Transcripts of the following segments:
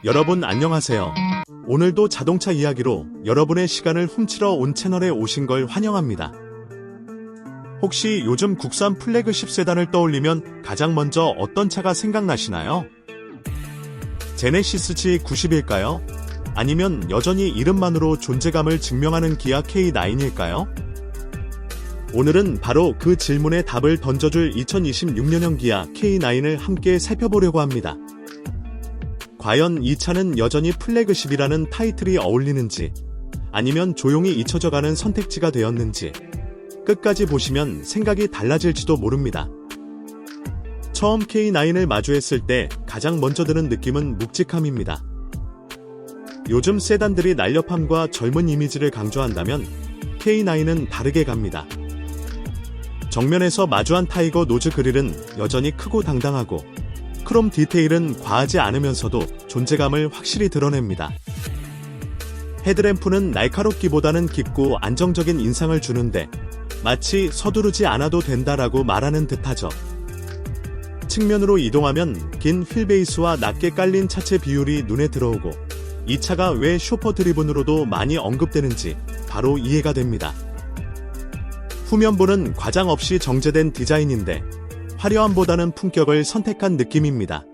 여러분 안녕하세요. 오늘도 자동차 이야기로 여러분의 시간을 훔치러 온 채널에 오신 걸 환영합니다. 혹시 요즘 국산 플래그십 세단을 떠올리면 가장 먼저 어떤 차가 생각나시나요? 제네시스 G90일까요? 아니면 여전히 이름만으로 존재감을 증명하는 기아 K9일까요? 오늘은 바로 그 질문에 답을 던져줄 2026년형 기아 K9을 함께 살펴보려고 합니다. 과연 이 차는 여전히 플래그십이라는 타이틀이 어울리는지, 아니면 조용히 잊혀져가는 선택지가 되었는지, 끝까지 보시면 생각이 달라질지도 모릅니다. 처음 K9을 마주했을 때 가장 먼저 드는 느낌은 묵직함입니다. 요즘 세단들이 날렵함과 젊은 이미지를 강조한다면 K9은 다르게 갑니다. 정면에서 마주한 타이거 노즈 그릴은 여전히 크고 당당하고, 크롬 디테일은 과하지 않으면서도 존재감을 확실히 드러냅니다. 헤드램프는 날카롭기보다는 깊고 안정적인 인상을 주는데 마치 서두르지 않아도 된다라고 말하는 듯하죠. 측면으로 이동하면 긴 휠베이스와 낮게 깔린 차체 비율이 눈에 들어오고, 이 차가 왜 쇼퍼 드리븐으로도 많이 언급되는지 바로 이해가 됩니다. 후면부는 과장 없이 정제된 디자인인데 화려함보다는 품격을 선택한 느낌입니다.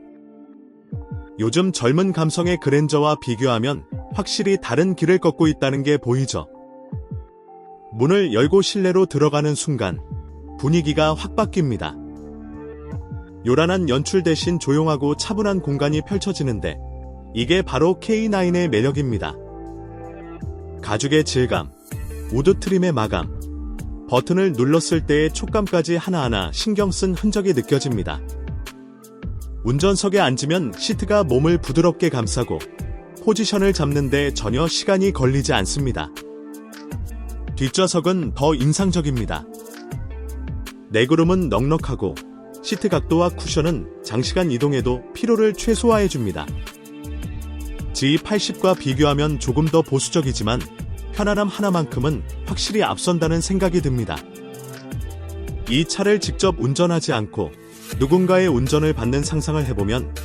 요즘 젊은 감성의 그랜저와 비교하면 확실히 다른 길을 걷고 있다는 게 보이죠. 문을 열고 실내로 들어가는 순간 분위기가 확 바뀝니다. 요란한 연출 대신 조용하고 차분한 공간이 펼쳐지는데 이게 바로 K9의 매력입니다. 가죽의 질감, 우드 트림의 마감, 버튼을 눌렀을 때의 촉감까지 하나하나 신경 쓴 흔적이 느껴집니다. 운전석에 앉으면 시트가 몸을 부드럽게 감싸고 포지션을 잡는데 전혀 시간이 걸리지 않습니다. 뒷좌석은 더 인상적입니다. 내구름은 넉넉하고 시트 각도와 쿠션은 장시간 이동에도 피로를 최소화해줍니다. G80과 비교하면 조금 더 보수적이지만 편안함 하나만큼은 확실히 앞선다는 생각이 듭니다. 이 차를 직접 운전하지 않고 누군가의 운전을 받는 상상을 해보면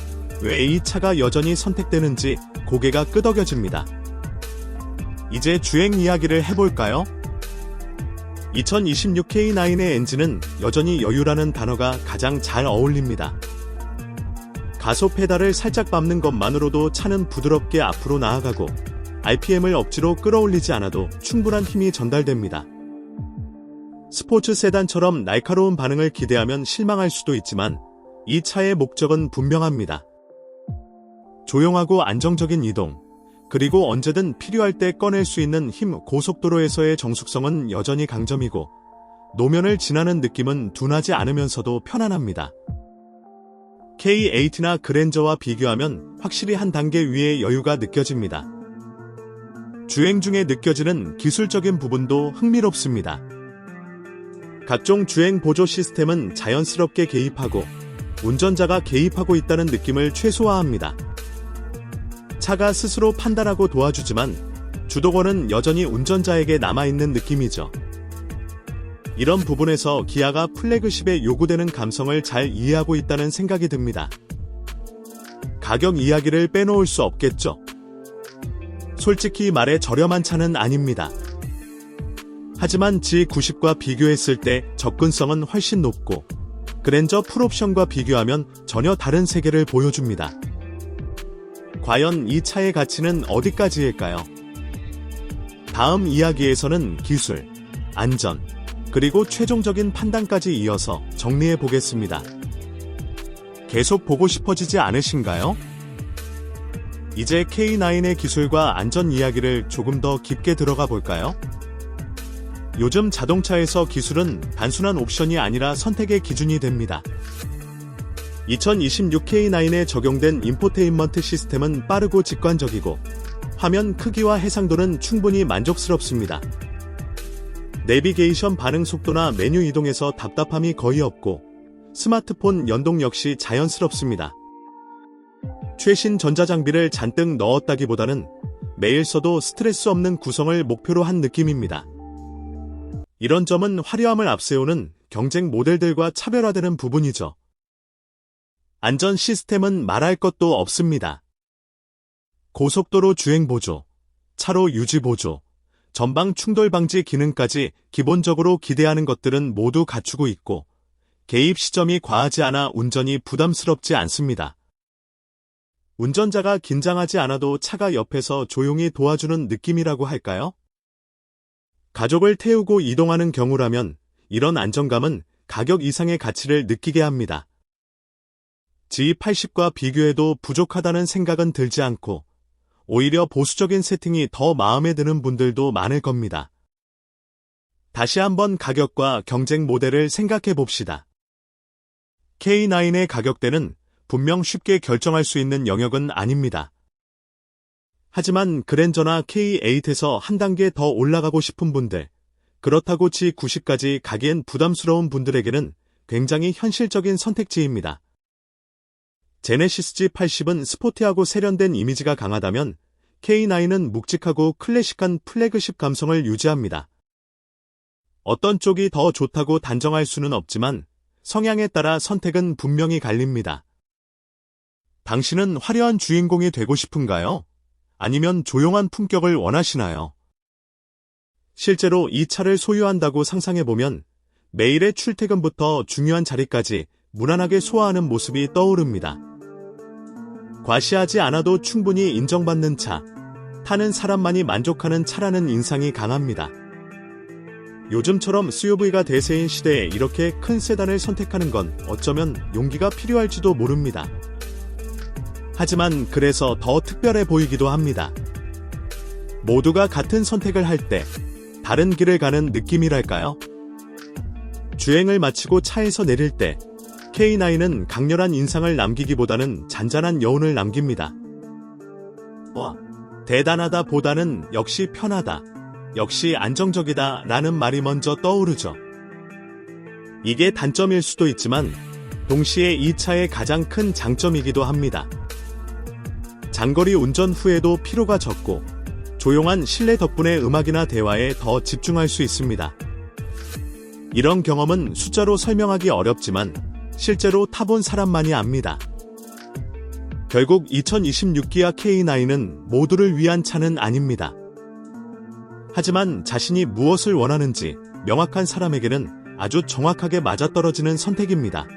왜 이 차가 여전히 선택되는지 고개가 끄덕여집니다. 이제 주행 이야기를 해볼까요? 2026 K9의 엔진은 여전히 여유라는 단어가 가장 잘 어울립니다. 가속 페달을 살짝 밟는 것만으로도 차는 부드럽게 앞으로 나아가고 RPM을 억지로 끌어올리지 않아도 충분한 힘이 전달됩니다. 스포츠 세단처럼 날카로운 반응을 기대하면 실망할 수도 있지만 이 차의 목적은 분명합니다. 조용하고 안정적인 이동, 그리고 언제든 필요할 때 꺼낼 수 있는 힘. 고속도로에서의 정숙성은 여전히 강점이고 노면을 지나는 느낌은 둔하지 않으면서도 편안합니다. K8나 그랜저와 비교하면 확실히 한 단계 위의 여유가 느껴집니다. 주행 중에 느껴지는 기술적인 부분도 흥미롭습니다. 각종 주행 보조 시스템은 자연스럽게 개입하고 운전자가 개입하고 있다는 느낌을 최소화합니다. 차가 스스로 판단하고 도와주지만 주도권은 여전히 운전자에게 남아있는 느낌이죠. 이런 부분에서 기아가 플래그십에 요구되는 감성을 잘 이해하고 있다는 생각이 듭니다. 가격 이야기를 빼놓을 수 없겠죠. 솔직히 말해 저렴한 차는 아닙니다. 하지만 G90과 비교했을 때 접근성은 훨씬 높고 그랜저 풀옵션과 비교하면 전혀 다른 세계를 보여줍니다. 과연 이 차의 가치는 어디까지일까요? 다음 이야기에서는 기술, 안전, 그리고 최종적인 판단까지 이어서 정리해 보겠습니다. 계속 보고 싶어지지 않으신가요? 이제 K9의 기술과 안전 이야기를 조금 더 깊게 들어가 볼까요? 요즘 자동차에서 기술은 단순한 옵션이 아니라 선택의 기준이 됩니다. 2026 K9에 적용된 인포테인먼트 시스템은 빠르고 직관적이고 화면 크기와 해상도는 충분히 만족스럽습니다. 내비게이션 반응 속도나 메뉴 이동에서 답답함이 거의 없고 스마트폰 연동 역시 자연스럽습니다. 최신 전자장비를 잔뜩 넣었다기보다는 매일 써도 스트레스 없는 구성을 목표로 한 느낌입니다. 이런 점은 화려함을 앞세우는 경쟁 모델들과 차별화되는 부분이죠. 안전 시스템은 말할 것도 없습니다. 고속도로 주행 보조, 차로 유지 보조, 전방 충돌 방지 기능까지 기본적으로 기대하는 것들은 모두 갖추고 있고 개입 시점이 과하지 않아 운전이 부담스럽지 않습니다. 운전자가 긴장하지 않아도 차가 옆에서 조용히 도와주는 느낌이라고 할까요? 가족을 태우고 이동하는 경우라면 이런 안정감은 가격 이상의 가치를 느끼게 합니다. G80과 비교해도 부족하다는 생각은 들지 않고 오히려 보수적인 세팅이 더 마음에 드는 분들도 많을 겁니다. 다시 한번 가격과 경쟁 모델을 생각해 봅시다. K9의 가격대는 분명 쉽게 결정할 수 있는 영역은 아닙니다. 하지만 그랜저나 K8에서 한 단계 더 올라가고 싶은 분들, 그렇다고 G90까지 가기엔 부담스러운 분들에게는 굉장히 현실적인 선택지입니다. 제네시스 G80은 스포티하고 세련된 이미지가 강하다면 K9은 묵직하고 클래식한 플래그십 감성을 유지합니다. 어떤 쪽이 더 좋다고 단정할 수는 없지만 성향에 따라 선택은 분명히 갈립니다. 당신은 화려한 주인공이 되고 싶은가요? 아니면 조용한 품격을 원하시나요? 실제로 이 차를 소유한다고 상상해보면 매일의 출퇴근부터 중요한 자리까지 무난하게 소화하는 모습이 떠오릅니다. 과시하지 않아도 충분히 인정받는 차, 타는 사람만이 만족하는 차라는 인상이 강합니다. 요즘처럼 SUV가 대세인 시대에 이렇게 큰 세단을 선택하는 건 어쩌면 용기가 필요할지도 모릅니다. 하지만 그래서 더 특별해 보이기도 합니다. 모두가 같은 선택을 할 때 다른 길을 가는 느낌이랄까요? 주행을 마치고 차에서 내릴 때 K9은 강렬한 인상을 남기기보다는 잔잔한 여운을 남깁니다. 와, 대단하다 보다는 역시 편하다, 역시 안정적이다 라는 말이 먼저 떠오르죠. 이게 단점일 수도 있지만 동시에 이 차의 가장 큰 장점이기도 합니다. 장거리 운전 후에도 피로가 적고 조용한 실내 덕분에 음악이나 대화에 더 집중할 수 있습니다. 이런 경험은 숫자로 설명하기 어렵지만 실제로 타본 사람만이 압니다. 결국 2026 기아 K9은 모두를 위한 차는 아닙니다. 하지만 자신이 무엇을 원하는지 명확한 사람에게는 아주 정확하게 맞아떨어지는 선택입니다.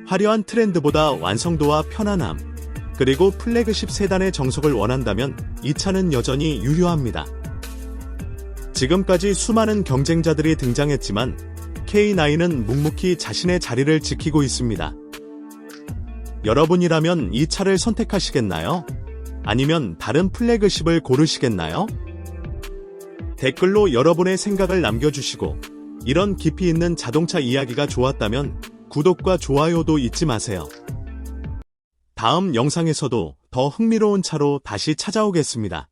화려한 트렌드보다 완성도와 편안함, 그리고 플래그십 세단의 정석을 원한다면 이 차는 여전히 유효합니다. 지금까지 수많은 경쟁자들이 등장했지만 K9은 묵묵히 자신의 자리를 지키고 있습니다. 여러분이라면 이 차를 선택하시겠나요? 아니면 다른 플래그십을 고르시겠나요? 댓글로 여러분의 생각을 남겨주시고 이런 깊이 있는 자동차 이야기가 좋았다면 구독과 좋아요도 잊지 마세요. 다음 영상에서도 더 흥미로운 차로 다시 찾아오겠습니다.